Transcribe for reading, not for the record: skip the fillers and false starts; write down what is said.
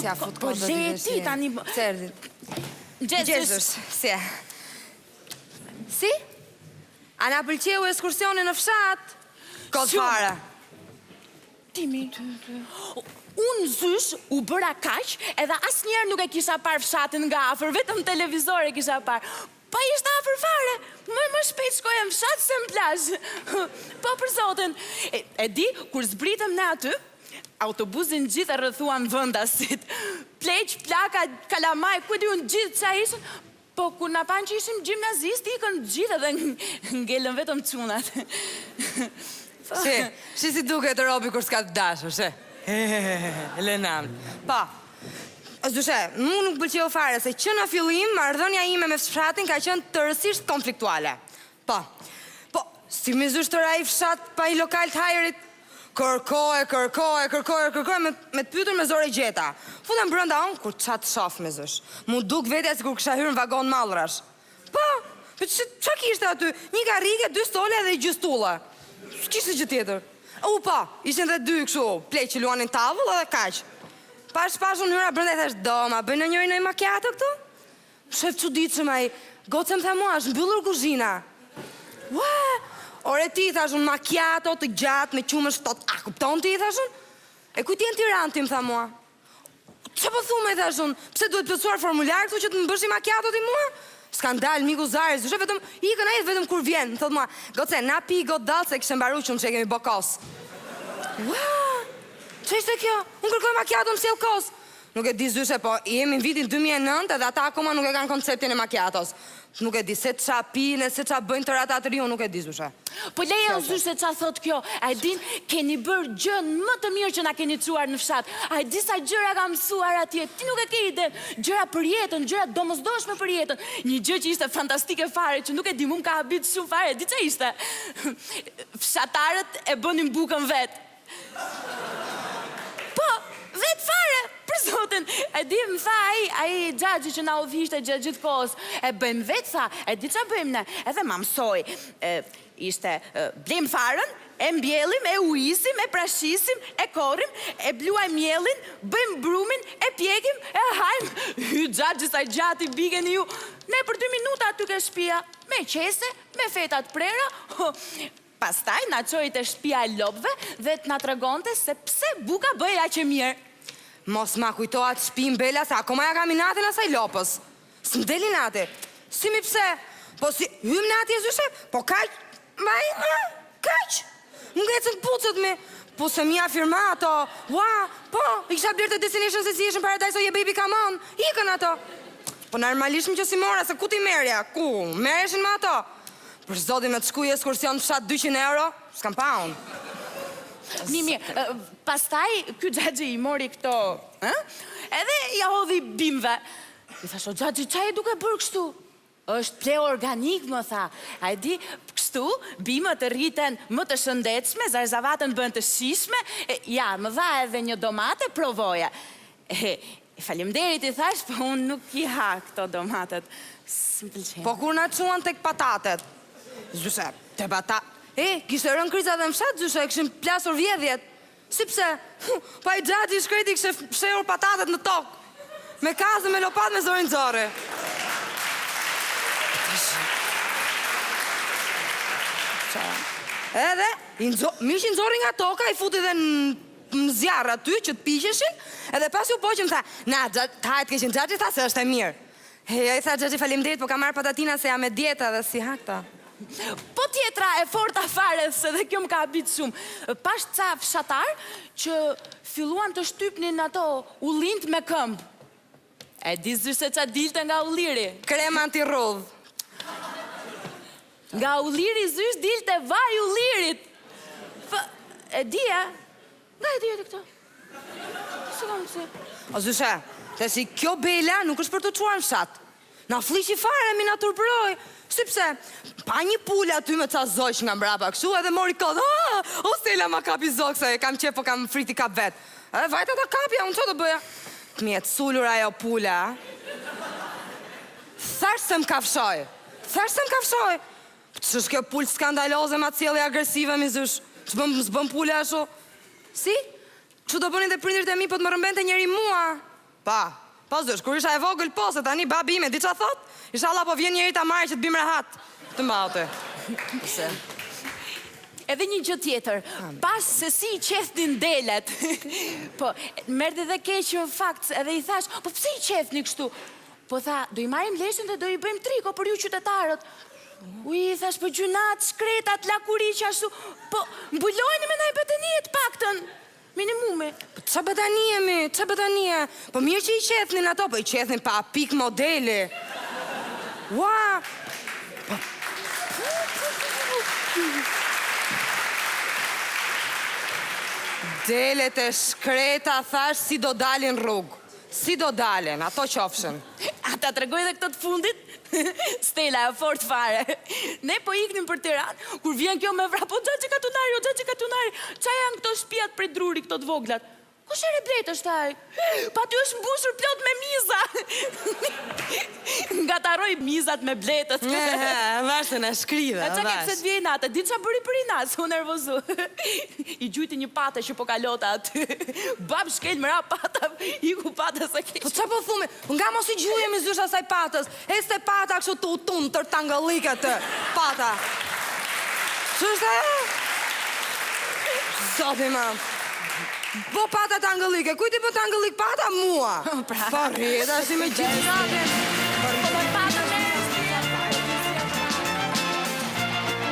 s'ja fut Po zheti tani... Cerdit. Gjezus. Si? Si? A na pëlqeu ekskursioni në fshat? Kod fare. Timi. Unë zysh u bëra kaq, edhe asnjëherë nuk e kisha parë fshatin nga afër, vetëm televizor e kisha parë. Pa ishte afër fare, më shpejt shkoja në fshat se në plazh. Po për zotin, e di, kur zbritëm ne aty, autobusin gjithë e rrëthuan vendasit. Pleq, plaka, kalamaj, ku di unë gjithë qa ishën, po kur na panë që ishim gjimnazist, ikën gjithë edhe ngellën vetëm qunat. Si duke të robi kur s'ka të dashur, she? Lenam. Pa, Zdushe, mu nuk pëlqeu fare, se që në fillim, marrëdhënia ime me fshatin ka qenë tërësisht konfliktuale. Po, si me zyshtëra i fshat pa i lokal të hajrit, kërkoj, me të pyetur me zore gjeta. Futëm brënda unë, kur qatë shof me zysh. Mu duk vetja si kur kësha hyrë në vagon malrash. Po, qa kishte aty? Një karrige, 2 stole dhe i gjustulla. S'kishte gjë tjetër. Pa, ishin dhe 2 kështu, plej që luanin tavull edhe kaq. Pash unë hyra brënda i thash, do, ma bëjnë në njëri në i macchiato këtu? Shef që ditë që maj, gocëm tha mua, është mbyllur kuzhina. Ua, ore ti, thash unë, macchiato të gjatë, me qumë shtot, a, kupton ti, thash unë? E ku ti në Tiranë, ti më tha mua? Që po thume, thash unë, pse duhet plësuar formular këtu që të më bësh i macchiato ti mua? Skandal, miku Zari, zyshe vetëm, ikën ajtë vetëm kur vjen, më thot mua, goce, na pi i gotë dalë se kështë mbaru që e kemi bokos. Ua, që ishte kjo? Unë kërkoj macchiato më sjell kos. Nuk e di zyshe, po jemi në vitin 2009 edhe ata akoma nuk e kanë konceptin e macchiatos. Nuk e di se qa pine, se qa bëjnë të rata të riu, nuk e di zyshe. Po leja o zyshe qa thot kjo, a e din, keni bërë gjën më të mirë që na keni quar në fshat. A e di sa gjëra ka mësuar atje, ti nuk e ke ide, gjëra për jetën, gjëra domosdoshme për jetën. Një gjë që ishte fantastike fare, që nuk e di mu m'ka habit shumë fare, di që ishte? Fshatarët e bënin bukën vetë. Po, vetë fare, për zotin, e di më tha ai gjagji që na u vishte gjithë kohës, e bëjmë vetë, tha, e di që bëjmë ne, edhe ma mësoj, ishte, blem farën, e mbjellim, e uisim, e prashisim, e korrim, e bluaj mjellin, bëjmë brumin, e pjekim, e hajmë, hy gjagji sa gjati bigen ju, ne për 2 minuta aty ke shtëpia, me qese, me fetat prera, pastaj na qoj të shtëpia e lopëve dhe të na tregonte se pse buka bëja që mirë. Mos ma kujto atë shpim Bela, se akoma ja kam i natin asaj lopës. Së mdeli nati. Si mi pse? Po si hym nati e zyshe? Po kaq? Kaq? Nuk e cën pucët me. Po se mi afirma ato. Ua, po, i kisha blerë të Destination Association Paradise, o je baby come on. Ikën ato. Po normalisht më që si mora, se ku ti merja? Ku? Mereshin me ato? Për zoti me të shkuj ekskursion të fshat 200 euro, s'kam pa unë. Mirë, pastaj ky gjagji i mori këto, edhe ja hodhi bimve. I thash, o gjagji, qa e duke bërë kështu? Është ple organik, më tha. A e di, kështu, bimët të rriten më të shëndetshme, zarzavatën bën të shishme, ja, më dha edhe një domate, provoja. Faleminderit i thash, po unë nuk i ha këto domatet. S'm pëlqen. Po kur na quan tek patatet? Zyshe, te patatet. Kishte rënë kriza dhe në fshat, zyshe, e këshim plasur vjedhjet. Si pse? Pa i gjagji shkreti kështë fshehur patatet në tokë. Me kazë, me lopat, me zorin zore. Edhe, mishin zori nga toka, i futi dhe në zjarë aty, që të piqeshin, edhe pas ju po që më tha, na, hajt kishin gjagji, tha se është e mirë. Ja i tha gjagji faleminderit, po ka marrë patatina se jam me dieta dhe si hakta. Po tjetra e forta fare, se dhe kjo më ka habit shumë. Pash ca fshatar që filluan të shtypnin ato ullint me këmbë. E di zyshe qa dilte nga ulliri? Krem anti-rudh. Nga ulliri zysh dilte vaj ullirit. E di, Nga e di e të këto? Se kam kësi? O zyshe, të si kjo Bela nuk është për të quar në fshat. Na fliqi fare, mi na turpëroj. Sepse, pa një pule aty me ca zojsh nga mbrapa kështu, edhe mori kod, o Stella ma kapi zok, se kam qef, po kam friti kap vet. Edhe vajta ta kapja, unë që të bëja? Mjetë sullur ajo pule, Thash se më kafshoj. Që është kjo pull skandaloze, ma cjeli agresive, mi zysh. Që bëm pule asho. Si? Që do bënin dhe prindrit e mi, po të më rëmbente njeri mua. Pa zësh, kur isha e vogël po, se tani babi ime, di qa thot? Inshallah po vjen njeri ta marrë që të bim rahat. Të mbaute. Se. Edhe një gjë tjetër, pas se si i qefnin delet, po, mërdi dhe keqë në fakt, edhe i thash, po pse i qefni kështu? Po tha, do i marim leshin dhe do i bëjmë triko për ju qytetarët. Uj, i thash, po gjunat, shkretat, lakuri që ashtu, po, mbulojni me naj bëtënijet paktën, minimumi. Po qa bëtanie mi, qa bëtanie? Po mirë që i qethnin ato, po i qethnin pa pik modeli. Ua! Delet e shkreta, thash, si do dalin rrugë. Si do dalin, ato qofshin. Ata të regoj dhe këtë të fundit, Stella e fort fare. Ne po iknim për Tiranë, kur vjen kjo me vra, po Xhaxhi Katunari, qa janë këto shtëpiat prej druri, këto të voglat? Kush e blet është ai? Pa ty është mbushur plot me miza. Ngataroj mizat me bletët. Vashtë në shkrive, A qa ke pse të vjen atë? Di qa bëri për i natë, u nervozu. I gjujti një pate që po kalota aty. Bab shkel mëra pata, iku pata sa keq. Po qa po thume, nga mos i gjuje mi zysh asaj patës. Este pata kështu të utun, tër tangëllike të pata. Që është e? Zoti ma. Po pata tangëllike, kujti po tangëllik pata mua? Pra. Pa rreda, si me gjithë natin.